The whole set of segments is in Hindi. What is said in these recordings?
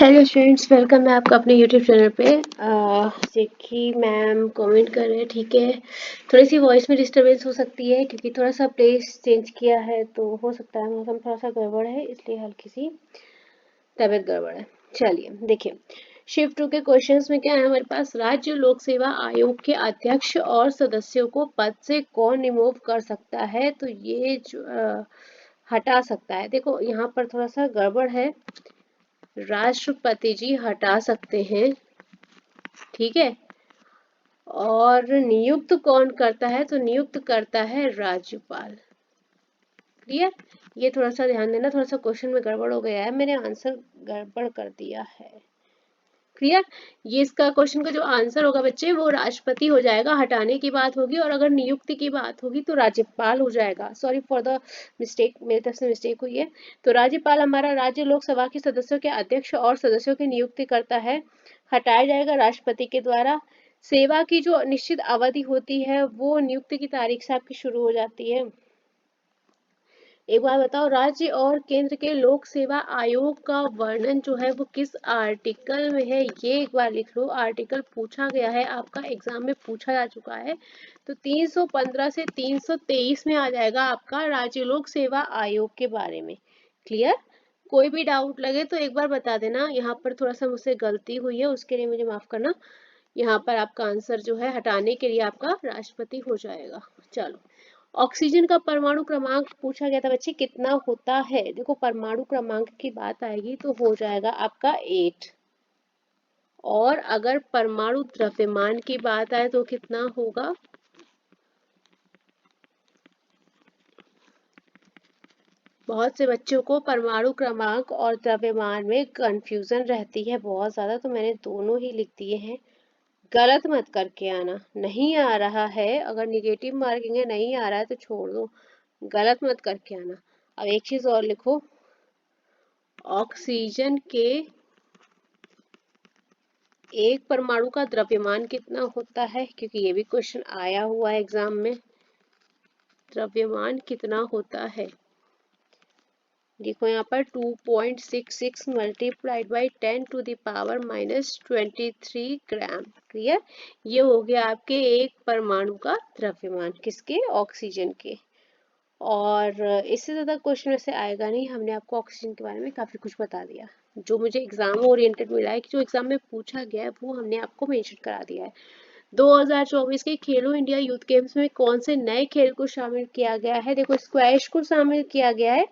हेलो स्टूडेंट्स, वेलकम है आपका अपने यूट्यूब चैनल पे। देखिए मैम कमेंट कर रहे हैं, ठीक है। थोड़ी सी वॉइस में डिस्टरबेंस हो सकती है क्योंकि थोड़ा सा प्लेस चेंज किया है, तो हो सकता है मौसम थोड़ा सा गड़बड़ है, इसलिए हल्की सी तबीयत गड़बड़ है। चलिए देखिए, शिफ्ट 2 के क्वेश्चंस में क्या है हमारे पास। राज्य लोक सेवा आयोग के अध्यक्ष और सदस्यों को पद से कौन रिमूव कर सकता है, तो ये जो हटा सकता है। देखो यहाँ पर थोड़ा सा गड़बड़ है, राष्ट्रपति जी हटा सकते हैं, ठीक है। और नियुक्त कौन करता है, तो नियुक्त करता है राज्यपाल। क्लियर। ये थोड़ा सा ध्यान देना, थोड़ा सा क्वेश्चन में गड़बड़ हो गया है, मैंने आंसर गड़बड़ कर दिया है। क्लियर। ये इसका क्वेश्चन का जो आंसर होगा बच्चे, वो राष्ट्रपति हो जाएगा, हटाने की बात होगी, और अगर नियुक्ति की बात होगी तो राज्यपाल हो जाएगा। सॉरी फॉर द मिस्टेक, मेरी तरफ से मिस्टेक हुई है। तो राज्यपाल हमारा राज्य लोकसभा के सदस्यों के अध्यक्ष और सदस्यों की नियुक्ति करता है, हटाया जाएगा राष्ट्रपति के द्वारा। सेवा की जो निश्चित अवधि होती है वो नियुक्ति की तारीख से आपकी शुरू हो जाती है। एक बार बताओ, राज्य और केंद्र के लोक सेवा आयोग का वर्णन जो है वो किस आर्टिकल में है, ये एक बार लिख लो। आर्टिकल पूछा गया है, आपका एग्जाम में पूछा जा चुका है, तो 315 से 323 में आ जाएगा आपका राज्य लोक सेवा आयोग के बारे में। क्लियर। कोई भी डाउट लगे तो एक बार बता देना। यहाँ पर थोड़ा सा मुझसे गलती हुई है, उसके लिए मुझे माफ करना। यहाँ पर आपका आंसर जो है हटाने के लिए आपका राष्ट्रपति हो जाएगा। चलो, ऑक्सीजन का परमाणु क्रमांक पूछा गया था बच्चे, कितना होता है। देखो परमाणु क्रमांक की बात आएगी तो हो जाएगा आपका 8। और अगर परमाणु द्रव्यमान की बात आए तो कितना होगा, बहुत से बच्चों को परमाणु क्रमांक और द्रव्यमान में कंफ्यूजन रहती है बहुत ज्यादा, तो मैंने दोनों ही लिख दिए हैं। गलत मत करके आना, नहीं आ रहा है अगर निगेटिव मार्किंग है, नहीं आ रहा है तो छोड़ दो, गलत मत करके आना। अब एक चीज और लिखो, ऑक्सीजन के एक परमाणु का द्रव्यमान कितना होता है, क्योंकि ये भी क्वेश्चन आया हुआ है एग्जाम में। द्रव्यमान कितना होता है, देखो यहाँ पर 2.66 मल्टीप्लाइड बाई 10⁻⁻23 ग्राम। क्लियर। ये हो गया आपके एक परमाणु का द्रव्यमान, किसके, ऑक्सीजन के। और इससे ज्यादा क्वेश्चन वैसे आएगा नहीं, हमने आपको ऑक्सीजन के बारे में काफी कुछ बता दिया। जो मुझे एग्जाम ओरिएंटेड मिला है कि जो एग्जाम में पूछा गया है वो हमने आपको मेंशन करा दिया है। 2024 के खेलो इंडिया यूथ गेम्स में कौन से नए खेल को शामिल किया गया है, देखो स्क्वैश को शामिल किया गया है,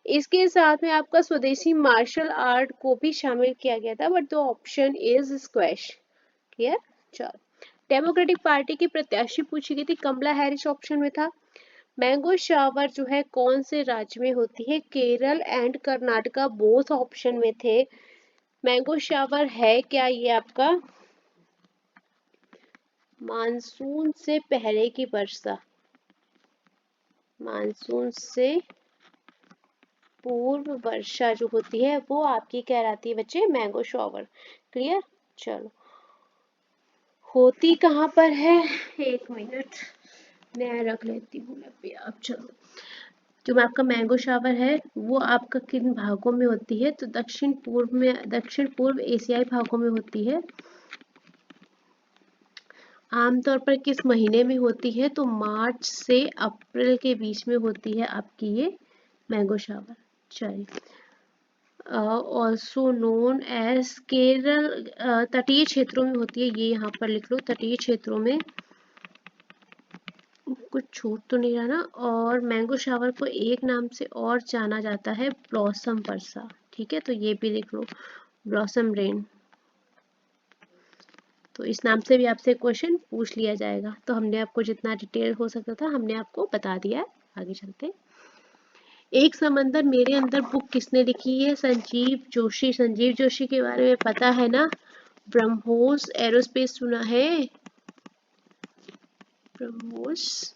इसके साथ में आपका स्वदेशी मार्शल आर्ट को भी शामिल किया गया था, but the option is squash. Clear. चलो, डेमोक्रेटिक पार्टी की प्रत्याशी पूछी गई थी, कमला हैरिस ऑप्शन में था। मैंगो शावर जो है कौन से राज्य में होती है, Kerala and Karnataka both option में थे। मैंगो शावर है क्या ये आपका मानसून से पहले की वर्षा, मानसून से पूर्व वर्षा जो होती है वो आपकी कहलाती है बच्चे मैंगो शावर। क्लियर। चलो, होती कहाँ पर है, एक मिनट मैं रख लेती हूँ पे आप। चलो, जो आपका मैंगो शावर है वो आपका किन भागों में होती है, तो दक्षिण पूर्व में, दक्षिण पूर्व एशियाई भागों में होती है। आमतौर पर किस महीने में होती है, तो मार्च से अप्रैल के बीच में होती है आपकी ये मैंगो शावर। चलिए, ऑल्सो नोन एज केरल, तटीय क्षेत्रों में होती है, ये यहाँ पर लिख लो, तटीय क्षेत्रों में। कुछ छूट तो नहीं रहा ना। और मैंगो शावर को एक नाम से और जाना जाता है, ब्लॉसम वर्षा। ठीक है, तो ये भी लिख लो, ब्लॉसम रेन। तो इस नाम से भी आपसे क्वेश्चन पूछ लिया जाएगा, तो हमने आपको जितना डिटेल हो सकता था हमने आपको बता दिया है। आगे चलते। एक समंदर मेरे अंदर बुक किसने लिखी है, संजीव जोशी। संजीव जोशी के बारे में पता है ना, ब्रह्मोस एरोस्पेस सुना है, ब्रह्मोस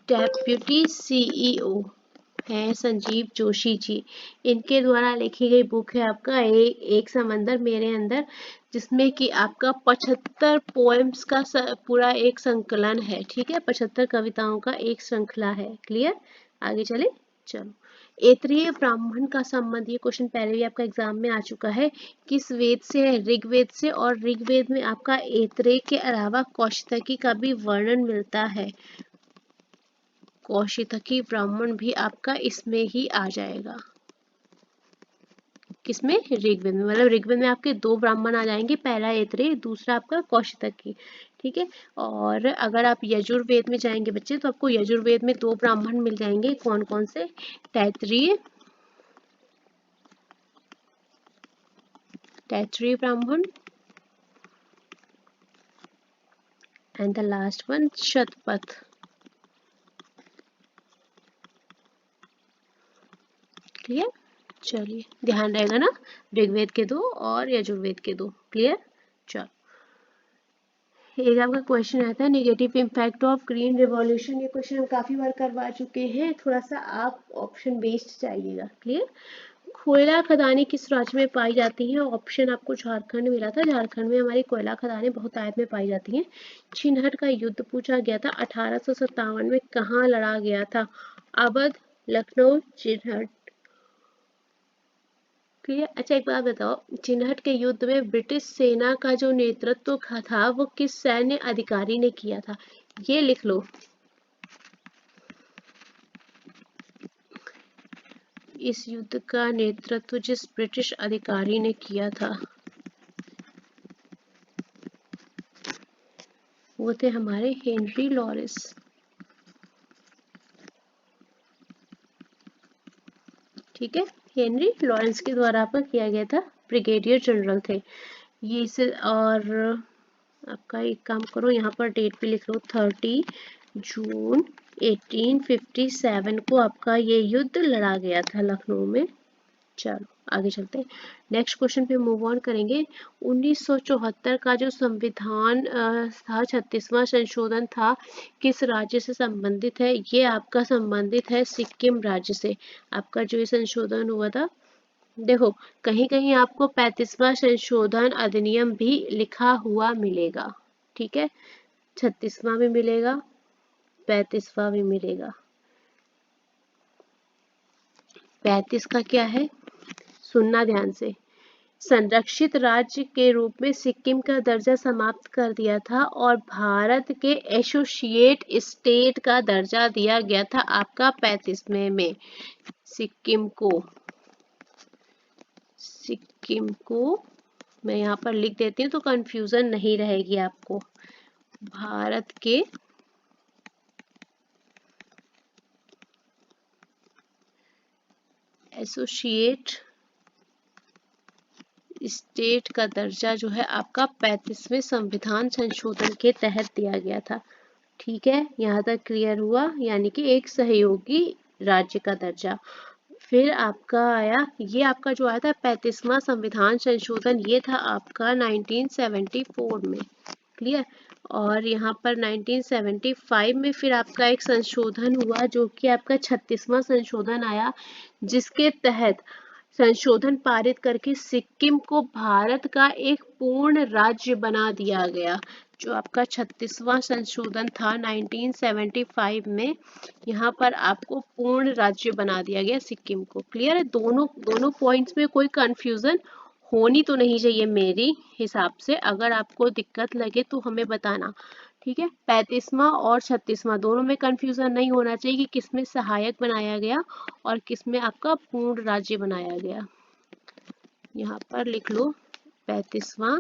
डेप्यूटी सीईओ, हैं संजीव जोशी जी। इनके द्वारा लिखी गई बुक है आपका एक समंदर मेरे अंदर, जिसमें कि आपका 75 पोएम्स का पूरा एक संकलन है। ठीक है, 75 कविताओं का एक श्रृंखला है। क्लियर, आगे चले। चलो, ऐतरेय ब्राह्मण का संबंध, ये क्वेश्चन पहले भी आपका एग्जाम में आ चुका है। किस वेद से है? ऋग्वेद से। और ऋग्वेद में आपका ऐतरेय के अलावा कौशिकी का भी वर्णन मिलता है। कौशिकी ब्राह्मण भी आपका इसमें ही आ जाएगा। किसमें? ऋग्वेद में। मतलब ऋग्वेद में आपके 2 ब्राह्मण आ जाएंगे, पहला ऐतरेय, दूसरा आपका कौशिकी। ठीक है, और अगर आप यजुर्वेद में जाएंगे बच्चे तो आपको यजुर्वेद में 2 ब्राह्मण मिल जाएंगे। कौन कौन से? तैत्तिरीय ब्राह्मण and the last one Shatapatha. Clear, चलिए ध्यान रहेगा ना, ऋग्वेद के 2 और यजुर्वेद के 2। क्लियर, चलो। एक आपका क्वेश्चन आता है negative impact of green revolution. ये क्वेश्चन हम काफी बार करवा चुके हैं, थोड़ा सा आप ऑप्शन बेस्ड चाहिएगा। क्लियर, कोयला खदानें किस राज्य में पाई जाती हैं? ऑप्शन आपको झारखंड मिला था, झारखंड में हमारी कोयला खदानें बहुतायत में पाई जाती हैं। चिनहट का युद्ध पूछा गया था 1857 में, कहाँ लड़ा गया था? अवध, लखनऊ, चिनहट। क्लियर, अच्छा एक बात बताओ, चिनहट के युद्ध में ब्रिटिश सेना का जो नेतृत्व था वो किस सैन्य अधिकारी ने किया था? ये लिख लो। इस युद्ध का नेतृत्व जिस ब्रिटिश अधिकारी ने किया था वो थे हमारे हेनरी लॉरेंस। ठीक है, हेनरी लॉरेंस के द्वारा आपका किया गया था, ब्रिगेडियर जनरल थे ये इसे। और आपका एक काम करो, यहाँ पर डेट भी लिख लो, 30 जून 1857 को आपका ये युद्ध लड़ा गया था लखनऊ में। चलो आगे चलते हैं, नेक्स्ट क्वेश्चन पे मूव ऑन करेंगे। 1974 का जो संविधान था, 36वां संशोधन था, किस राज्य से संबंधित है? ये आपका संबंधित है सिक्किम राज्य से। आपका जो ये संशोधन हुआ था, देखो कहीं कहीं आपको 35वां संशोधन अधिनियम भी लिखा हुआ मिलेगा। ठीक है, 36वां भी मिलेगा, 35वां भी मिलेगा। 35 का क्या है, सुनना ध्यान से। संरक्षित राज्य के रूप में सिक्किम का दर्जा समाप्त कर दिया था और भारत के एसोसिएट स्टेट का दर्जा दिया गया था आपका 35वें में। सिक्किम को मैं यहाँ पर लिख देती हूँ तो कंफ्यूजन नहीं रहेगी आपको। भारत के एसोसिएट स्टेट का दर्जा जो है आपका 35वें संविधान संशोधन के तहत दिया गया था। ठीक है, यहाँ तक क्लियर हुआ, यानी कि एक सहयोगी राज्य का दर्जा। फिर आपका आया, ये आपका जो आया था 35वां संविधान संशोधन, ये था आपका 1974 में। क्लियर, और यहाँ पर 1975 में फिर आपका एक संशोधन हुआ जो कि आपका 36वां संशोधन आया, जिसके तहत संशोधन पारित करके सिक्किम को भारत का एक पूर्ण राज्य बना दिया गया। जो आपका 36वां संशोधन था 1975 में, यहाँ पर आपको पूर्ण राज्य बना दिया गया सिक्किम को। क्लियर है, दोनों पॉइंट्स में कोई कंफ्यूजन होनी तो नहीं चाहिए मेरी हिसाब से। अगर आपको दिक्कत लगे तो हमें बताना। ठीक है, 35वां और 36वां दोनों में कंफ्यूजन नहीं होना चाहिए कि किसमें सहायक बनाया गया और किसमें आपका पूर्ण राज्य बनाया गया। यहाँ पर लिख लो 35वां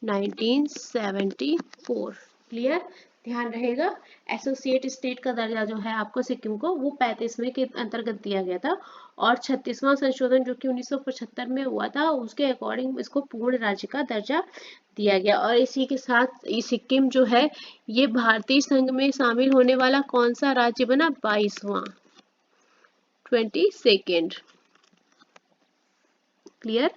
1974। क्लियर, ध्यान रहेगा, एसोसिएट स्टेट का दर्जा जो है आपको सिक्किम को, वो 35वें के अंतर्गत दिया गया था। और 36वां संशोधन जो कि 1975 में हुआ था, उसके अकॉर्डिंग इसको पूर्ण राज्य का दर्जा दिया गया। और इसी के साथ सिक्किम जो है ये भारतीय संघ में शामिल होने वाला कौन सा राज्य बना? 22वां, 22nd। क्लियर,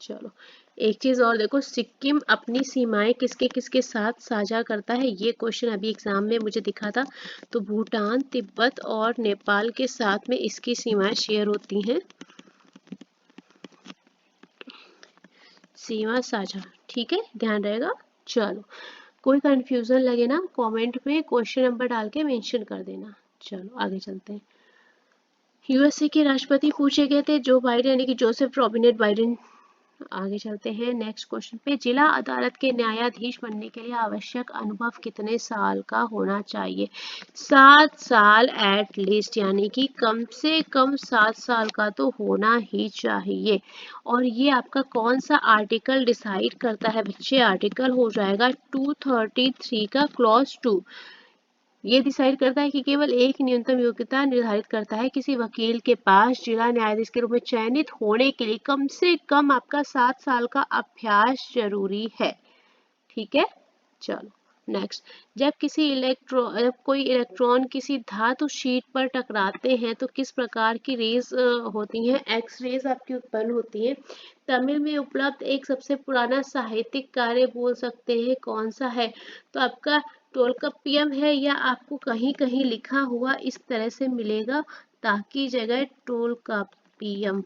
चलो एक चीज और देखो, सिक्किम अपनी सीमाएं किसके किसके साथ साझा करता है, ये क्वेश्चन अभी एग्जाम में मुझे दिखा था। तो भूटान, तिब्बत और नेपाल के साथ में इसकी सीमाएं शेयर होती हैं, सीमा साझा। ठीक है, ध्यान रहेगा। चलो, कोई कंफ्यूजन लगे ना कमेंट में क्वेश्चन नंबर डाल के मेंशन कर देना। चलो आगे चलते हैं। यूएसए के राष्ट्रपति पूछे गए थे जो बाइडेन, यानी कि जोसेफ रॉबिनेट बाइडेन। आगे चलते हैं नेक्स्ट क्वेश्चन पे। जिला अदालत के न्यायाधीश बनने के लिए आवश्यक अनुभव कितने साल का होना चाहिए? 7 साल एट लीस्ट, यानी कि कम से कम 7 साल का तो होना ही चाहिए। और ये आपका कौन सा आर्टिकल डिसाइड करता है बच्चे? आर्टिकल हो जाएगा 233 का क्लॉज 2। ये डिसाइड करता है कि केवल एक न्यूनतम योग्यता निर्धारित करता है, किसी वकील के पास जिला न्यायाधीश के रूप में चयनित होने के लिए कम से कम आपका 7 साल का अभ्यास जरूरी है। ठीक है, चलो नेक्स्ट। जब कोई इलेक्ट्रॉन किसी धातु शीट पर टकराते हैं तो किस प्रकार की रेज होती हैं? एक्स रेज आपकी उत्पन्न होती हैं। तमिल में उपलब्ध एक सबसे पुराना साहित्यिक कार्य बोल सकते हैं, कौन सा है? तो आपका टोलकप्पियम है, या आपको कहीं कहीं लिखा हुआ इस तरह से मिलेगा, ताकि जगह टोलकाप्पियम।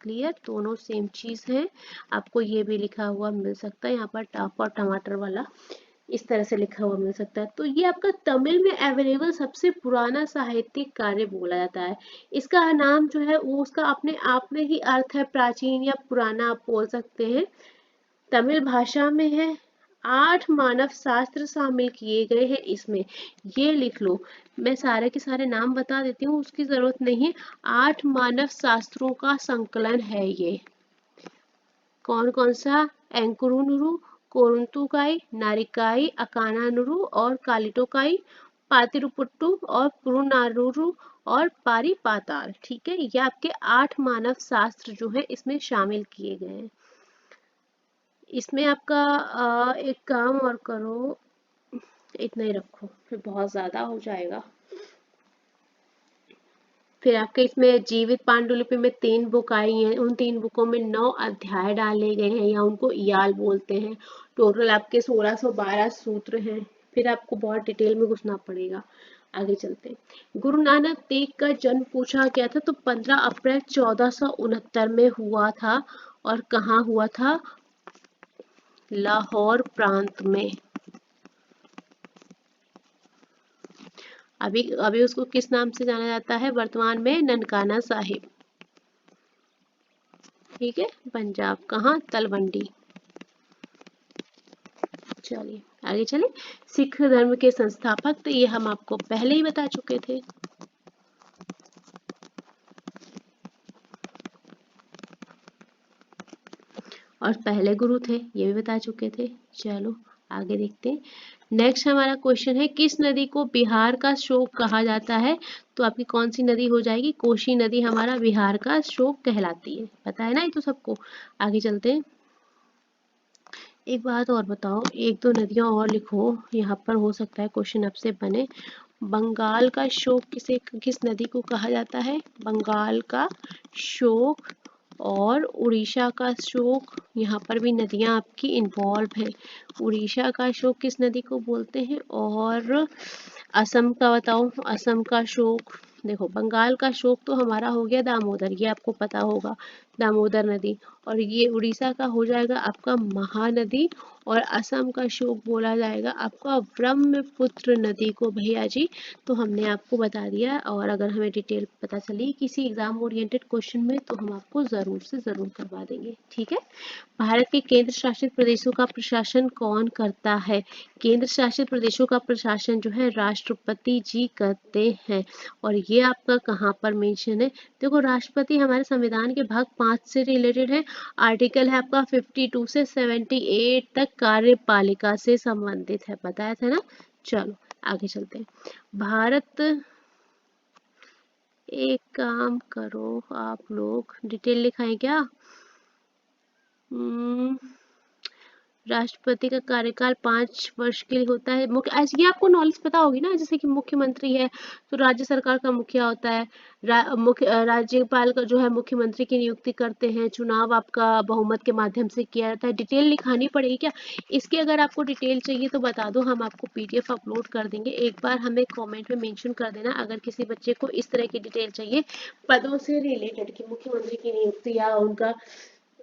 क्लियर, दोनों सेम चीज है। आपको ये भी लिखा हुआ मिल सकता है, यहाँ पर टाप और टमाटर वाला इस तरह से लिखा हुआ मिल सकता है। तो ये आपका तमिल में अवेलेबल सबसे पुराना साहित्यिक कार्य बोला जाता है। इसका नाम जो है वो उसका अपने आप में ही अर्थ है प्राचीन या पुराना, आप बोल सकते हैं। तमिल भाषा में है। 8 मानव शास्त्र शामिल किए गए हैं इसमें, ये लिख लो। मैं सारे के सारे नाम बता देती हूँ, उसकी जरूरत नहीं है। 8 मानव शास्त्रों का संकलन है ये। कौन कौन सा? एंकुरुनुरु, कोरुंतुकाई, नारिकाई, अकानानुरु और कालिटोकाई, पातिरुपुट्टु और पुरुनारुरु और पारीपाताल। ठीक है, ये आपके 8 मानव शास्त्र जो है इसमें शामिल किए गए हैं। इसमें आपका एक काम और करो, इतना ही रखो, फिर बहुत ज्यादा हो जाएगा। फिर आपके इसमें जीवित पांडुलिपि में 3 बुक आई हैं, उन 3 बुकों में 9 अध्याय डाले गए हैं, या उनको इयाल बोलते हैं। टोटल आपके 1612 सूत्र हैं। फिर आपको बहुत डिटेल में घुसना पड़ेगा। आगे चलते हैं। गुरु नानक देव का जन्म पूछा गया था, तो 15 अप्रैल 1469 में हुआ था। और कहाँ हुआ था? लाहौर प्रांत में। अभी अभी उसको किस नाम से जाना जाता है वर्तमान में? ननकाना साहिब। ठीक है, पंजाब कहाँ? तलवंडी। चलिए आगे चले। सिख धर्म के संस्थापक, तो ये हम आपको पहले ही बता चुके थे। और पहले गुरु थे, ये भी बता चुके थे। चलो आगे देखते हैं। नेक्स्ट हमारा क्वेश्चन है, किस नदी को बिहार का शोक कहा जाता है? तो आपकी कौन सी नदी हो जाएगी? कोसी नदी हमारा बिहार का शोक कहलाती है, पता है ना ये तो सबको। आगे चलते हैं। एक बात और बताओ, एक दो नदियां और लिखो, यहाँ पर हो सकता है क्वेश्चन आपसे बने। बंगाल का शोक किस नदी को कहा जाता है? बंगाल का शोक और उड़ीसा का शोक, यहाँ पर भी नदियां आपकी इन्वॉल्व हैं। उड़ीसा का शोक किस नदी को बोलते हैं? और असम का बताओ, असम का शोक। देखो, बंगाल का शोक तो हमारा हो गया दामोदर, ये आपको पता होगा, दामोदर नदी। और ये उड़ीसा का हो जाएगा आपका महानदी। और असम का शोक बोला जाएगा आपका ब्रह्मपुत्र नदी को भैया जी। तो हमने आपको बता दिया, और अगर हमें डिटेल पता चली किसी एग्जाम ओरिएंटेड क्वेश्चन में तो हम आपको जरूर से जरूर करवा देंगे। ठीक है। भारत के केंद्र शासित प्रदेशों का प्रशासन कौन करता है? केंद्र शासित प्रदेशों का प्रशासन जो है राष्ट्रपति जी करते हैं। और ये आपका कहाँ पर मेंशन है? देखो, राष्ट्रपति हमारे संविधान के भाग 5 से रिलेटेड है। आर्टिकल है आपका 52 से 78 तक कार्यपालिका से संबंधित है, बताया था ना। चलो आगे चलते हैं। भारत, एक काम करो आप लोग, डिटेल लिखाएं क्या? राष्ट्रपति का कार्यकाल 5 वर्ष के लिए होता है। मुख्य ये आपको नॉलेज पता होगी ना, जैसे कि मुख्यमंत्री है तो राज्य सरकार का मुखिया होता है, राज्यपाल का जो है मुख्यमंत्री की नियुक्ति करते हैं, चुनाव आपका बहुमत के माध्यम से किया जाता है। डिटेल लिखानी पड़ेगी क्या इसकी? अगर आपको डिटेल चाहिए तो बता दो, हम आपको पीडीएफ अपलोड कर देंगे। एक बार हमें कमेंट में मेंशन कर देना अगर किसी बच्चे को इस तरह की डिटेल चाहिए पदों से रिलेटेड, कि मुख्यमंत्री की नियुक्ति या उनका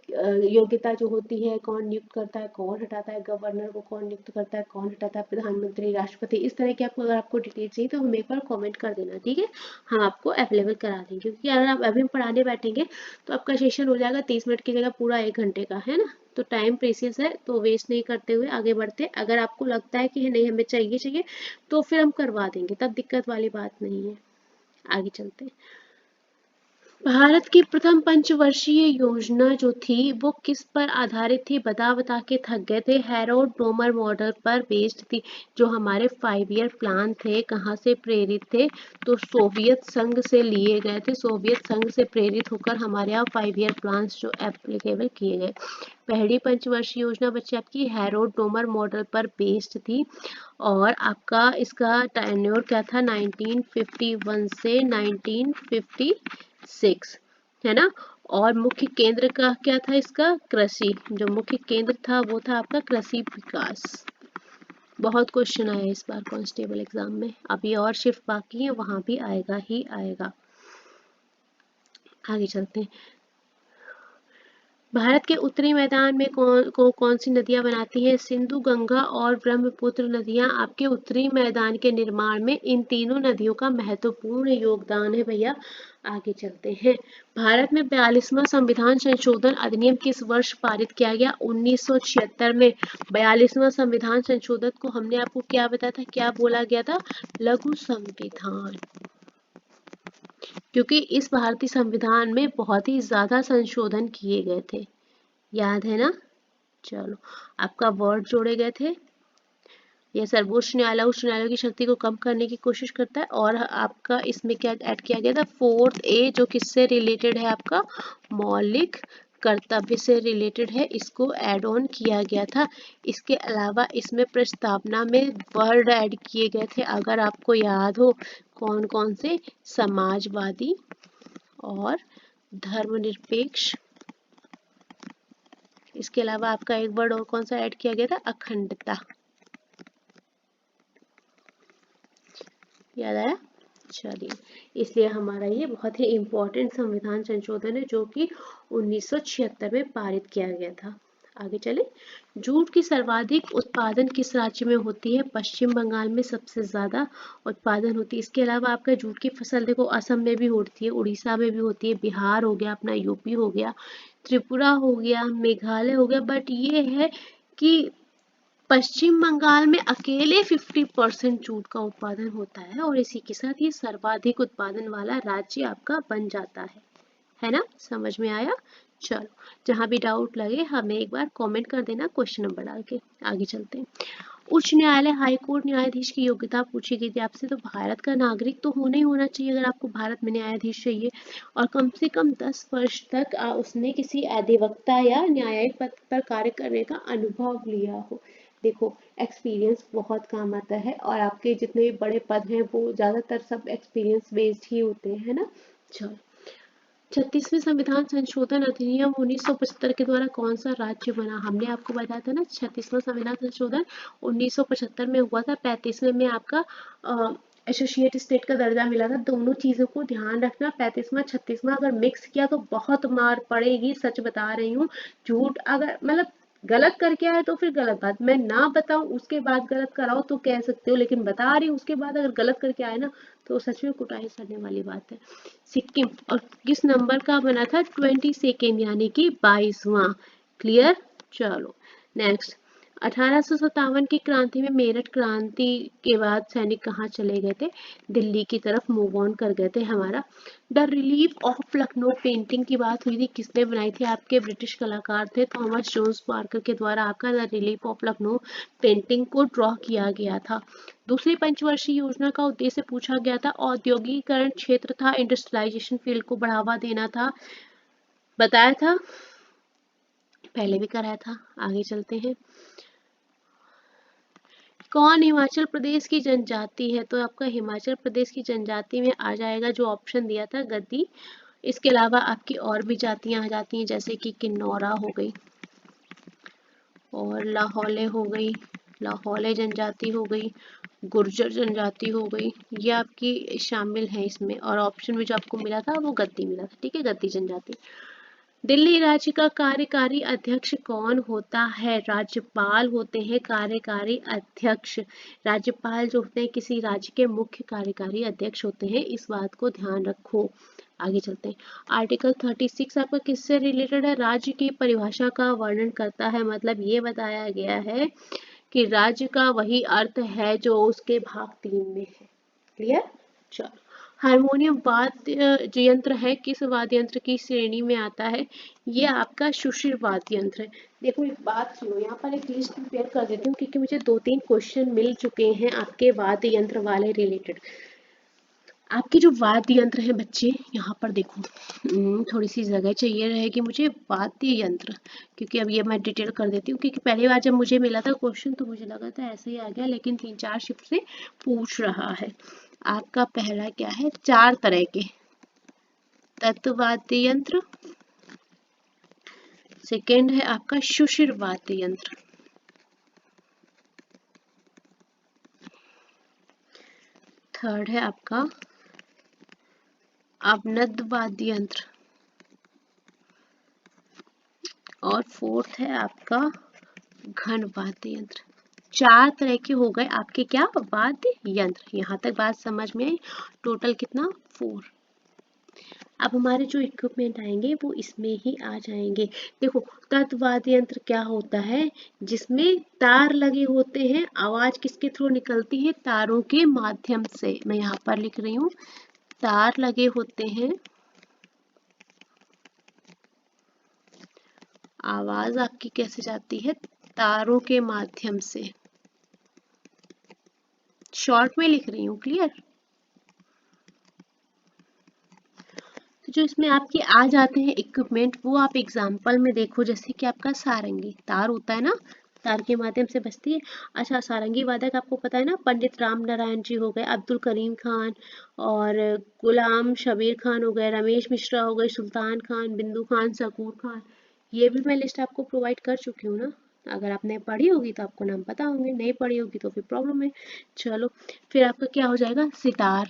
योग्यता जो होती है, कौन नियुक्त करता है, कौन हटाता है, गवर्नर को कौन नियुक्त करता है, कौन हटाता है, प्रधानमंत्री, राष्ट्रपति, इस तरह की आपको अगर आपको डिटेल चाहिए तो हमें एक बार कमेंट कर देना, ठीक है? हम आपको अवेलेबल करा देंगे, क्योंकि अगर आप अभी पढ़ाने बैठेंगे तो आपका सेशन हो जाएगा 30 मिनट की जगह पूरा 1 घंटे का, है ना? तो टाइम प्रेशियस है, तो वेस्ट नहीं करते हुए आगे बढ़ते। अगर आपको लगता है कि नहीं हमें चाहिए तो फिर हम करवा देंगे, तब दिक्कत वाली बात नहीं है। आगे चलते हैं। भारत की प्रथम पंचवर्षीय योजना जो थी वो किस पर आधारित थी? बता के थक गए थे। हैरोल्ड ब्रोमर मॉडल पर बेस्ड थी। जो हमारे 5 ईयर प्लान थे कहाँ से प्रेरित थे? तो सोवियत संघ से लिए गए थे। सोवियत संघ से प्रेरित होकर हमारे यहाँ 5 ईयर प्लान जो एप्लीकेबल किए गए। पहली पंचवर्षीय योजना बच्चे आपकी हैरोल्ड ब्रोमर मॉडल पर बेस्ड थी, और आपका इसका टेन्योर क्या था? 1951 से 1956, है ना? और मुख्य केंद्र का क्या था इसका? कृषि। जो मुख्य केंद्र था वो था आपका कृषि विकास। बहुत क्वेश्चन आए इस बार कांस्टेबल एग्जाम में। अभी और शिफ्ट बाकी है, वहां भी आएगा ही आएगा। आगे चलते हैं। भारत के उत्तरी मैदान में कौन सी नदियां बनाती हैं? सिंधु, गंगा और ब्रह्मपुत्र नदियां आपके उत्तरी मैदान के निर्माण में इन तीनों नदियों का महत्वपूर्ण योगदान है भैया। आगे चलते हैं। भारत में 42वां संविधान संशोधन अधिनियम किस वर्ष पारित किया गया? 1976 में। 42वां संविधान संशोधन को हमने आपको क्या बताया था, क्या बोला गया था? लघु संविधान। क्योंकि इस भारतीय संविधान में बहुत ही ज्यादा संशोधन किए गए थे, याद है ना? चलो, आपका वर्ड जोड़े गए थे। यह सर्वोच्च न्यायालय उच्च न्यायालय की शक्ति को कम करने की कोशिश करता है। और आपका इसमें क्या ऐड किया गया था? 4th A, जो किससे रिलेटेड है? आपका मौलिक कर्तव्य से रिलेटेड है, इसको ऐड ऑन किया गया था। इसके अलावा इसमें प्रस्तावना में वर्ड ऐड किए गए थे, अगर आपको याद हो, कौन कौन से? समाजवादी और धर्मनिरपेक्ष। इसके अलावा आपका एक वर्ड और कौन सा ऐड किया गया था? अखंडता। याद आया? चलिए, इसलिए हमारा ये बहुत ही इम्पोर्टेंट संविधान संशोधन है जो कि 1976 में पारित किया गया था। आगे चले। जूट की सर्वाधिक उत्पादन किस राज्य में होती है? पश्चिम बंगाल में सबसे ज्यादा उत्पादन होती है। इसके अलावा आपका जूट की फसल देखो असम में भी होती है, उड़ीसा में भी होती है, बिहार हो गया, अपना यूपी हो गया, त्रिपुरा हो गया, मेघालय हो गया। बट ये है कि पश्चिम बंगाल में अकेले 50% जूट का उत्पादन होता है, और इसी के साथ ये सर्वाधिक उत्पादन वाला राज्य आपका बन जाता है ना? समझ में आया? चलो, जहां भी डाउट लगे हमें एक बार कमेंट कर देना क्वेश्चन नंबर डाल के। आगे चलते हैं। उच्च न्यायालय हाईकोर्ट न्यायाधीश की योग्यता पूछी गई थी आपसे। तो भारत का नागरिक तो होना ही होना चाहिए अगर आपको भारत में न्यायाधीश चाहिए, और कम से कम 10 वर्ष तक उसने किसी अधिवक्ता या न्यायिक पद पर कार्य करने का अनुभव लिया हो। देखो, एक्सपीरियंस बहुत काम आता है, और आपके जितने भी बड़े पद हैं वो ज्यादातर सब एक्सपीरियंस बेस्ड ही होते हैं, है ना? चलो, 36वें संविधान संशोधन अधिनियम 1975 के द्वारा कौन सा राज्य बना? हमने आपको बताया था ना, 36वां संविधान संशोधन 1975 में हुआ था। 35वें में आपका एसोसिएट स्टेट का दर्जा मिला था। दोनों चीजों को ध्यान रखना, 35वां 36वां अगर मिक्स किया तो बहुत मार पड़ेगी, सच बता रही हूँ। झूठ अगर मतलब गलत करके आए तो फिर गलत बात, मैं ना बताऊं उसके बाद गलत कराओ तो कह सकते हो, लेकिन बता रही हूँ उसके बाद अगर गलत करके आए ना तो सच में कुटाई करने वाली बात है। सिक्किम और किस नंबर का बना था? 22 यानी कि 22वां। क्लियर? चलो, नेक्स्ट। 1857 की क्रांति में, मेरठ क्रांति के बाद सैनिक कहाँ चले गए थे? दिल्ली की तरफ मूव ऑन कर गए थे हमारा। The relief of Lucknow painting की बात हुई थी, किसने बनाई थी? आपके ब्रिटिश कलाकार थे थॉमस जोन्स पार्कर के द्वारा आपका the relief of Lucknow painting को ड्रॉ किया गया था। दूसरी पंचवर्षीय योजना का उद्देश्य पूछा गया था, औद्योगिकरण क्षेत्र था, इंडस्ट्रियलाइजेशन फील्ड को बढ़ावा देना था, बताया था। पहले भी कराया था। आगे चलते हैं। कौन हिमाचल प्रदेश की जनजाति है? तो आपका हिमाचल प्रदेश की जनजाति में आ जाएगा जो ऑप्शन दिया था, गद्दी। इसके अलावा आपकी और भी जातियां आ जाती हैं, जैसे कि किन्नौरा हो गई और लाहौले हो गई, लाहौले जनजाति हो गई, गुर्जर जनजाति हो गई, ये आपकी शामिल है इसमें। और ऑप्शन में जो आपको मिला था वो गद्दी मिला था, ठीक है, गद्दी जनजाति। दिल्ली राज्य का कार्यकारी अध्यक्ष कौन होता है? राज्यपाल होते हैं कार्यकारी अध्यक्ष। राज्यपाल जो होते हैं किसी राज्य के मुख्य कार्यकारी अध्यक्ष होते हैं, इस बात को ध्यान रखो। आगे चलते हैं। आर्टिकल 36 आपका किससे रिलेटेड है? राज्य की परिभाषा का वर्णन करता है। मतलब ये बताया गया है कि राज्य का वही अर्थ है जो उसके भाग 3 में है। क्लियर? चलो। हारमोनियम वाद्य यंत्र है, किस वाद्य यंत्र की श्रेणी में आता है? ये आपका सुषिर वाद्य यंत्र है। देखो एक बात सुनो, यहाँ पर एक लिस्ट प्रिपेयर कर देती हूँ क्योंकि मुझे 2-3 क्वेश्चन मिल चुके हैं आपके वाद्य यंत्र वाले रिलेटेड। आपके जो वाद्य यंत्र है बच्चे, यहाँ पर देखो, थोड़ी सी जगह चाहिए रहेगी मुझे। वाद्य यंत्र, क्योंकि अब ये मैं डिटेल कर देती हूँ, क्योंकि पहली बार जब मुझे मिला था क्वेश्चन तो मुझे लगा था ऐसे ही आ गया, लेकिन 3-4 शिफ्ट से पूछ रहा है। आपका पहला क्या है? 4 तरह के तत्वाद्य यंत्र। सेकेंड है आपका सुषिर वाद्य यंत्र। थर्ड है आपका अवनद वाद्य यंत्र। और फोर्थ है आपका घन वाद्य यंत्र। 4 तरह के हो गए आपके क्या? वाद्य यंत्र। यहाँ तक बात समझ में आई? टोटल कितना? 4। अब हमारे जो इक्विपमेंट आएंगे वो इसमें ही आ जाएंगे। देखो तत्वाद्य यंत्र क्या होता है? जिसमें तार लगे होते हैं। आवाज किसके थ्रू निकलती है? तारों के माध्यम से। मैं यहाँ पर लिख रही हूँ, तार लगे होते हैं, आवाज आपकी कैसे जाती है? तारों के माध्यम से। शॉर्ट में लिख रही हूँ, क्लियर? तो जो इसमें आपके आ जाते हैं इक्विपमेंट, वो आप एग्जाम्पल में देखो। जैसे कि आपका सारंगी, तार होता है ना, तार के माध्यम से बजती है। अच्छा, सारंगी वादक आपको पता है ना, पंडित राम नारायण जी हो गए, अब्दुल करीम खान और गुलाम शबीर खान हो गए, रमेश मिश्रा हो गए, सुल्तान खान, बिंदु खान, सकूर खान। ये भी मैं लिस्ट आपको प्रोवाइड कर चुकी हूँ ना। अगर आपने पढ़ी होगी तो आपको नाम पता होंगे, नहीं पढ़ी होगी तो फिर प्रॉब्लम है। चलो, फिर आपका क्या हो जाएगा? सितार।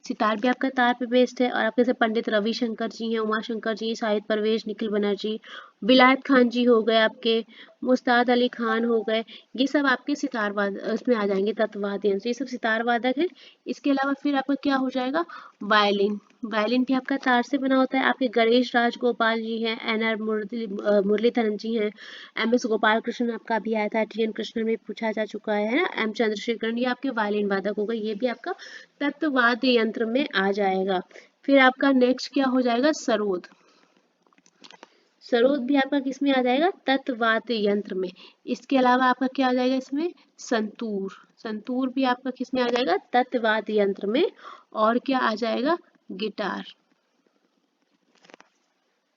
सितार भी आपका तार पे बेस्ड है। और आपके जैसे पंडित रविशंकर जी हैं, उमा शंकर जी, शाहिद परवेज, निखिल बनर्जी, विलायत खान जी हो गए, आपके मुस्ताद अली खान हो गए। ये सब आपके सितार वाद उसमें आ जाएंगे, तत्वाद्य यंत्र। ये सब सितार वादक है। इसके अलावा फिर आपका क्या हो जाएगा? वायलिन। वायलिन भी आपका तार से बना होता है। आपके गणेश राजगोपाल जी हैं, NR मुरलीधरन जी हैं, MS गोपाल कृष्णन आपका अभी आया था, TN कृष्णन में पूछा जा चुका है ना, M चंद्रशेखरन, ये आपके वायलिन वादक हो गए। ये भी आपका तत्वाद्य यंत्र में आ जाएगा। फिर आपका नेक्स्ट क्या हो जाएगा? सरोद। सरोद भी आपका किस में आ जाएगा? तत्वाद्य यंत्र में। इसके अलावा आपका क्या आ जाएगा इसमें? संतूर। संतूर भी आपका किस में आ जाएगा? तत्वाद्य यंत्र में। और क्या आ जाएगा? गिटार।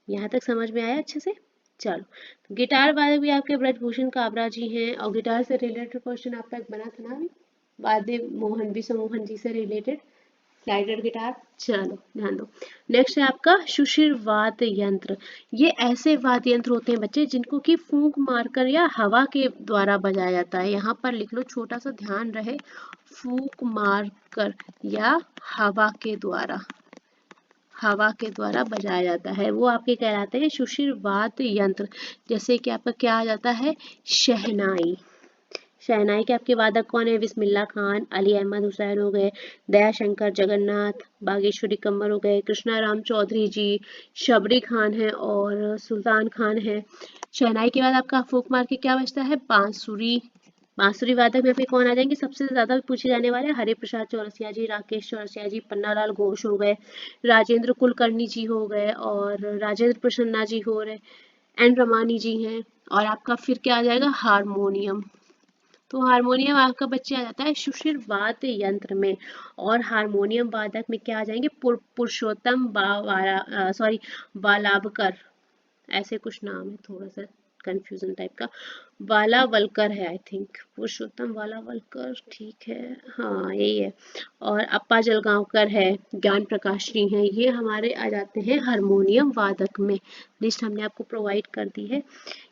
यहाँ तक समझ में आया अच्छे से? चलो, तो गिटार वादक भी आपके ब्रजभूषण काबरा जी हैं। और गिटार से रिलेटेड क्वेश्चन आपका एक बना था ना अभी, वाद्य मोहन विश्व मोहन जी से रिलेटेड, स्लाइडर गिटार। चलो ध्यान दो। नेक्स्ट है आपका सुषिर वाद्य यंत्र। ये ऐसे वाद्य यंत्र होते हैं बच्चे जिनको कि फूंक मारकर या हवा के द्वारा बजाया जाता है। यहाँ पर लिख लो, छोटा सा ध्यान रहे, फूंक मारकर या हवा के द्वारा, हवा के द्वारा बजाया जाता है, वो आपके कहलाते हैं सुषिर वाद्य यंत्र। जैसे कि आपका क्या आ जाता है? शहनाई। शहनाई के आपके वादक कौन है? बिस्मिल्लाह खान, अली अहमद हुसैन हो गए, दयाशंकर जगन्नाथ, बागेश्वरी कम्मर हो गए, कृष्णा राम चौधरी जी, शबरी खान है और सुल्तान खान है। शहनाई के बाद आपका फूक मार के क्या बचता है? बांसुरी। बांसुरी वादक में फिर कौन आ जाएंगे? सबसे ज्यादा पूछे जाने वाले हरि प्रसाद चौरसिया जी, राकेश चौरसिया जी, पन्नालाल घोष हो गए, राजेंद्र कुलकर्णी जी हो गए और राजेंद्र प्रसन्ना जी हो रहे, एन रमानी जी हैं। और आपका फिर क्या आ जाएगा? हारमोनियम। तो हारमोनियम आपका बच्चे आ जाता है सुषिर वाद्य यंत्र में। और हारमोनियम वादक में क्या आ जाएंगे? पुरुषोत्तम बालाबकर। ऐसे कुछ नाम है, थोड़ा सा कंफ्यूजन टाइप का। वालावलकर है आई थिंक, पुरुषोत्तम वालावलकर, ठीक है, हाँ यही है। और अप्पा जलगांवकर है, ज्ञान प्रकाश जी हैं, ये हमारे आ जाते हैं हारमोनियम वादक में। लिस्ट हमने आपको प्रोवाइड कर दी है।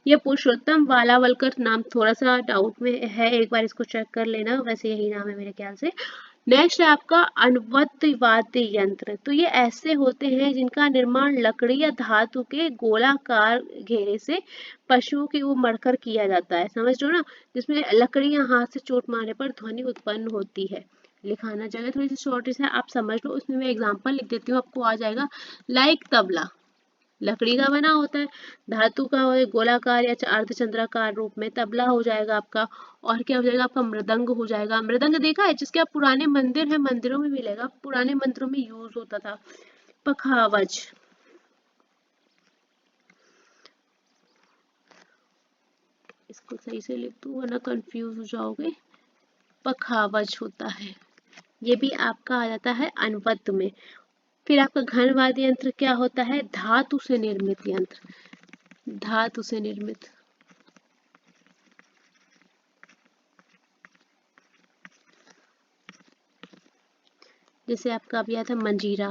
ये पुरुषोत्तम वालावलकर नाम थोड़ा सा डाउट में है, एक बार इसको चेक कर लेना, वैसे यही नाम है मेरे ख्याल से। नेक्स्ट है आपका अनुवत वाद्य यंत्र। तो ये ऐसे होते हैं जिनका निर्माण लकड़ी या धातु के गोलाकार घेरे से पशुओं की वो मड़कर किया जाता है, समझ लो ना, जिसमें लकड़ी या हाथ से चोट मारने पर ध्वनि उत्पन्न होती है। लिखाना जगह थोड़ी सी शॉर्टेज है, आप समझ लो, उसमें मैं एग्जांपल लिख देती हूँ, आपको आ जाएगा। लाइक तबला, लकड़ी का बना होता है, धातु का हो, गोलाकार या अर्धचंद्राकार रूप में। तबला हो जाएगा आपका, और क्या हो जाएगा आपका, मृदंग हो जाएगा। मृदंग देखा है, जिसके आप पुराने मंदिर है, मंदिरों में मिलेगा, पुराने मंदिरों में यूज होता था। पखावज, इसको सही से लिख दो वरना कंफ्यूज हो जाओगे। पखावज होता है, ये भी आपका आ जाता है अनवद्य में। फिर आपका घन वाद्य यंत्र क्या होता है, धातु से निर्मित यंत्र, धातु से निर्मित। जैसे आपका अभी आता है मंजीरा,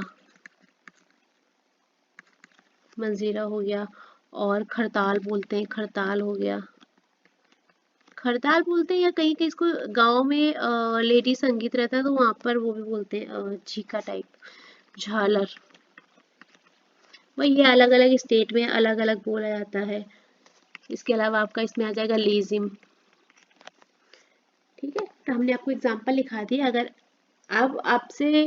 मंजीरा हो गया। और खड़ताल बोलते हैं, खड़ताल हो गया, खड़ताल बोलते हैं, या कहीं कहीं इसको गांव में लेडी संगीत रहता है तो वहां पर वो भी बोलते हैं झीका टाइप। झालर, वही ये अलग अलग स्टेट में अलग अलग बोला जाता है। इसके अलावा आपका इसमें आ जाएगा लेजिम। ठीक है, तो हमने आपको एग्जांपल लिखा दिया। अगर अब आपसे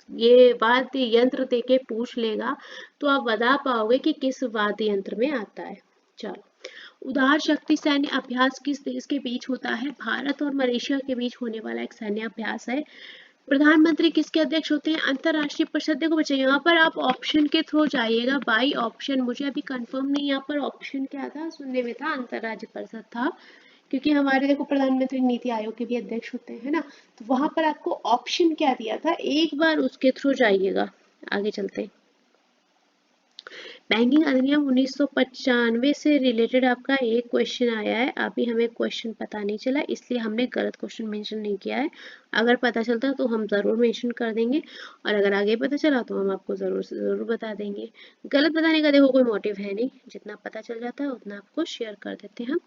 ये वाद्य यंत्र देके पूछ लेगा तो आप बता पाओगे कि किस वाद्य यंत्र में आता है। चलो, उदार शक्ति सैन्य अभ्यास किस देश के बीच होता है, भारत और मलेशिया के बीच होने वाला एक सैन्य अभ्यास है। प्रधानमंत्री किसके अध्यक्ष होते हैं, अंतरराष्ट्रीय परिषद। देखो बच्चे, यहाँ पर आप ऑप्शन के थ्रू जाइएगा, बाई ऑप्शन, मुझे अभी कंफर्म नहीं यहाँ पर ऑप्शन क्या था, सुनने में था अंतरराज्य परिषद था, क्योंकि हमारे देखो प्रधानमंत्री नीति आयोग के भी अध्यक्ष होते हैं ना, तो वहां पर आपको ऑप्शन क्या दिया था, एक बार उसके थ्रू जाइएगा। आगे चलते हैं। बैंकिंग अधिनियम 1995 से रिलेटेड आपका एक क्वेश्चन आया है, अभी हमें क्वेश्चन पता नहीं चला इसलिए हमने गलत क्वेश्चन मेंशन नहीं किया है। अगर पता चलता तो हम ज़रूर मेंशन कर देंगे, और अगर आगे पता चला तो हम आपको ज़रूर से ज़रूर बता देंगे। गलत बताने का देखो कोई मोटिव है नहीं, जितना पता चल जाता है उतना आपको शेयर कर देते हैं हम।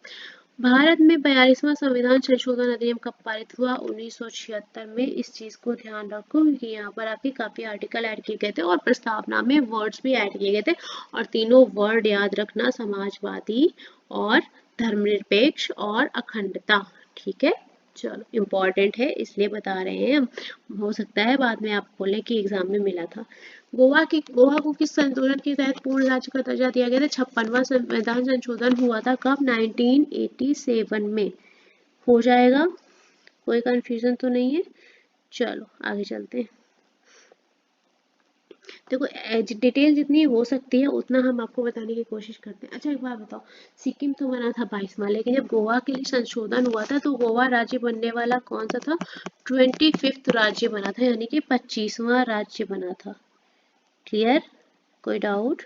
भारत में 42वां संविधान संशोधन अधिनियम कब पारित हुआ, 1976 में। इस चीज को ध्यान रखो क्योंकि यहाँ पर आपके काफी आर्टिकल ऐड किए गए थे और प्रस्तावना में वर्ड्स भी ऐड किए गए थे, और तीनों वर्ड याद रखना, समाजवादी और धर्मनिरपेक्ष और अखंडता। ठीक है, चलो इम्पोर्टेंट है इसलिए बता रहे हैं हम, हो सकता है बाद में आप बोले कि एग्जाम में मिला था। गोवा को किस संशोधन के तहत पूर्ण राज्य का दर्जा दिया गया था, 56वां संविधान संशोधन हुआ था कब, 1987 में। हो जाएगा, कोई कंफ्यूजन तो नहीं है। चलो आगे चलते हैं। देखो डिटेल जितनी हो सकती है उतना हम आपको बताने की कोशिश करते हैं। अच्छा एक बात बताओ, सिक्किम तो बना था 22वां, लेकिन जब गोवा के लिए संशोधन हुआ था तो गोवा राज्य बनने वाला कौन सा था, 25th राज्य बना था, यानी कि 25वां राज्य बना था। क्लियर, कोई डाउट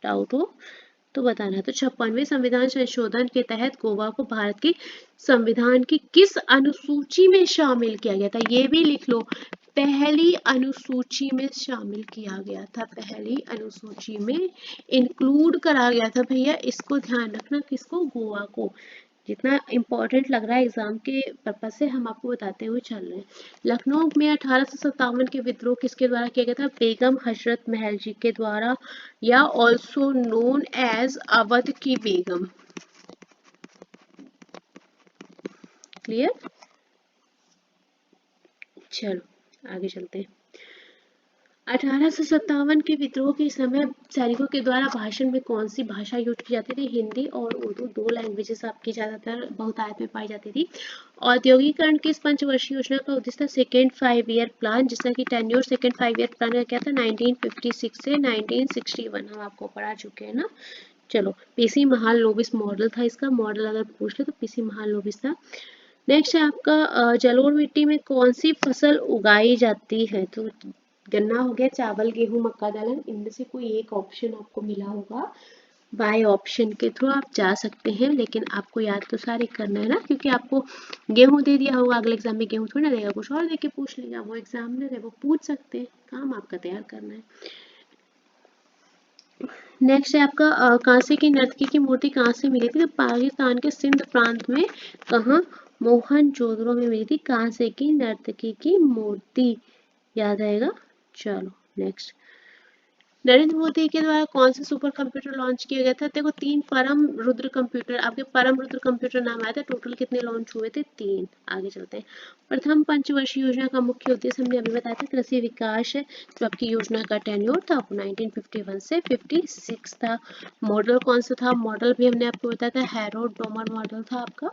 हो तो बताना। तो 56वें संविधान संशोधन के तहत गोवा को भारत की संविधान की किस अनुसूची में शामिल किया गया था, ये भी लिख लो, पहली अनुसूची में शामिल किया गया था, पहली अनुसूची में इंक्लूड करा गया था भैया, इसको ध्यान रखना, किसको, गोवा को। जितना इम्पोर्टेंट लग रहा है एग्जाम के पर्पज से हम आपको बताते हुए चल रहे हैं। लखनऊ में 1857 के विद्रोह किसके द्वारा किया गया था, बेगम हजरत महल जी के द्वारा, या ऑल्सो नोन एज अवध की बेगम। क्लियर, चलो आगे चलते हैं। 1857 के विद्रोह के समय सैनिकों के द्वारा भाषण में कौन सी भाषा यूज की जाती थी, हिंदी और उर्दू, दो लैंग्वेजेस आपकी ज्यादातर बहुतायत में पाई जाती थी। औद्योगिकरण की इस पंचवर्षीय योजना का उद्देश्य था सेकेंड 5 ईयर प्लान, जिसका कि टेन्योर सेकेंड 5 ईयर प्लान का क्या था, 1956 से 1961, हम आपको पढ़ा चुके हैं ना। चलो, पीसी महालनोबिस मॉडल था इसका, मॉडल अगर पूछ ले तो पीसी महालनोबिस था। नेक्स्ट है आपका जलोढ़ मिट्टी में कौन सी फसल उगाई जाती है, तो गन्ना हो गया, चावल, गेहूं, मक्का, दलहन, इनमें से कोई एक ऑप्शन आपको मिला होगा, बाय ऑप्शन के थ्रू आप जा सकते हैं। लेकिन आपको याद तो सारे करना है ना, क्योंकि आपको गेहूं दे दिया होगा, अगले एग्जाम में गेहूं थोड़ी ना देगा, कुछ और दे के पूछ लेगा, वो एग्जामिनर है, वो पूछ सकते हैं, काम आपका तैयार करना है। नेक्स्ट है आपका कांसे की नर्तकी की मूर्ति कहाँ से मिली थी? तो पाकिस्तान के सिंध प्रांत में, कहाँ? मोहनजोदड़ो में मिली थी कांसे की नर्तकी की मूर्ति, याद आएगा। चलो नेक्स्ट, नरेंद्र मोदी के द्वारा कौन सा सुपर कंप्यूटर लॉन्च किया गया था? देखो 3 परम रुद्र कंप्यूटर, आपके परम रुद्र कंप्यूटर नाम आया था। टोटल कितने लॉन्च हुए थे? 3। आगे चलते हैं। प्रथम पंचवर्षीय योजना का मुख्य उद्देश्य हमने अभी बताया था कृषि विकास है। जो आपकी योजना का टेन्योर था 1951 से 56 था। मॉडल कौन सा था? मॉडल भी हमने आपको बताया था हैरोल्ड डोमर मॉडल था आपका,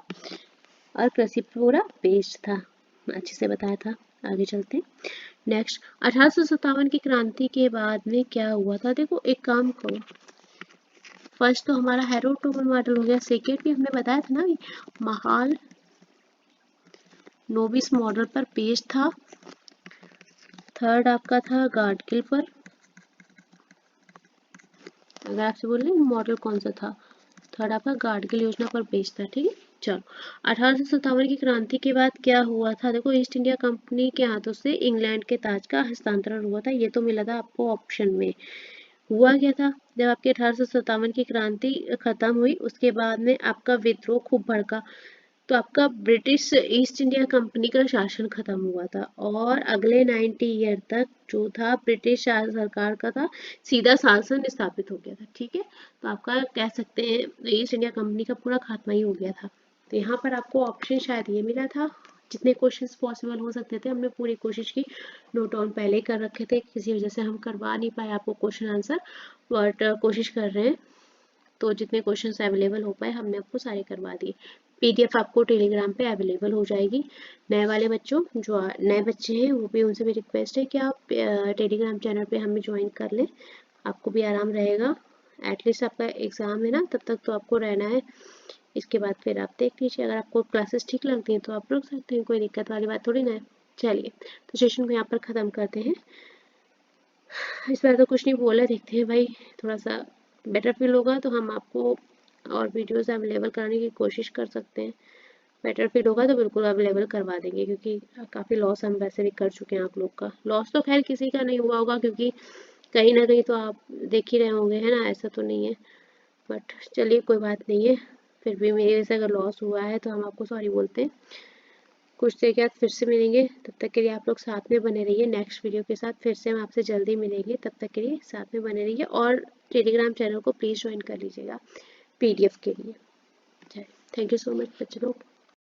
और कृषि पूरा बेस्ड था, अच्छे से बताया था। आगे चलते हैं। नेक्स्ट, 1857 की क्रांति के बाद में क्या हुआ था? देखो एक काम करो, फर्स्ट तो हमारा हैरोल्ड डोमर मॉडल हो गया, सेकेंड भी हमने बताया था ना महाल नोबिस मॉडल पर बेस्ड था, थर्ड आपका था गाडगिल पर। अगर आपसे बोल रहे मॉडल कौन सा था, थर्ड आपका गाडगिल योजना पर बेस्ड था, ठीक है। चलो, 1857 की क्रांति के बाद क्या हुआ था? देखो ईस्ट इंडिया कंपनी के हाथों से इंग्लैंड के ताज का हस्तांतरण हुआ था, ये तो मिला था आपको ऑप्शन में। हुआ क्या था? जब आपकी 1857 की क्रांति खत्म हुई, उसके बाद में आपका विद्रोह खूब भड़का, तो आपका ब्रिटिश ईस्ट इंडिया कंपनी का शासन खत्म हुआ था, और अगले 90 ईयर तक जो था ब्रिटिश सरकार का था, सीधा शासन स्थापित हो गया था, ठीक है। तो आपका कह सकते हैं ईस्ट इंडिया कंपनी का पूरा खात्मा ही हो गया था। तो यहाँ पर आपको ऑप्शन शायद ये मिला था। जितने क्वेश्चंस पॉसिबल हो सकते थे हमने पूरी कोशिश की, नोट डाउन पहले ही कर रखे थे, किसी वजह से हम करवा नहीं पाए आपको क्वेश्चन आंसर, बट कोशिश कर रहे हैं। तो जितने क्वेश्चंस अवेलेबल हो पाए हमने आपको सारे करवा दिए। पीडीएफ आपको टेलीग्राम पे अवेलेबल हो जाएगी। नए वाले बच्चों, जो नए बच्चे हैं वो भी, उनसे भी रिक्वेस्ट है कि आप टेलीग्राम चैनल पे हमें ज्वाइन कर लें, आपको भी आराम रहेगा। एटलीस्ट आपका एग्ज़ाम है ना, तब तक तो आपको रहना है, इसके बाद फिर आप देख लीजिए, अगर आपको क्लासेस ठीक लगती हैं तो आप रुक सकते हैं, कोई दिक्कत वाली बात थोड़ी ना है। चलिए, तो सेशन को यहाँ पर ख़त्म करते हैं। इस बार तो कुछ नहीं बोला, देखते हैं भाई, थोड़ा सा बेटर फील होगा तो हम आपको और वीडियोस अवेलेबल कराने की कोशिश कर सकते हैं। बेटर फील होगा तो बिल्कुल अवेलेबल करवा देंगे, क्योंकि काफ़ी लॉस हम वैसे भी कर चुके हैं आप लोग का। लॉस तो खैर किसी का नहीं हुआ होगा, क्योंकि कहीं ना कहीं तो आप देख ही रहे होंगे, है ना, ऐसा तो नहीं है। बट चलिए कोई बात नहीं है, फिर भी मेरी वजह से अगर लॉस हुआ है तो हम आपको सॉरी बोलते हैं। कुछ देर के बाद फिर से मिलेंगे, तब तक के लिए आप लोग साथ में बने रहिए। नेक्स्ट वीडियो के साथ फिर से हम आपसे जल्दी मिलेंगे, तब तक के लिए साथ में बने रहिए, और टेलीग्राम चैनल को प्लीज़ ज्वाइन कर लीजिएगा पीडीएफ के लिए। थैंक यू सो मच बच्चे लोग।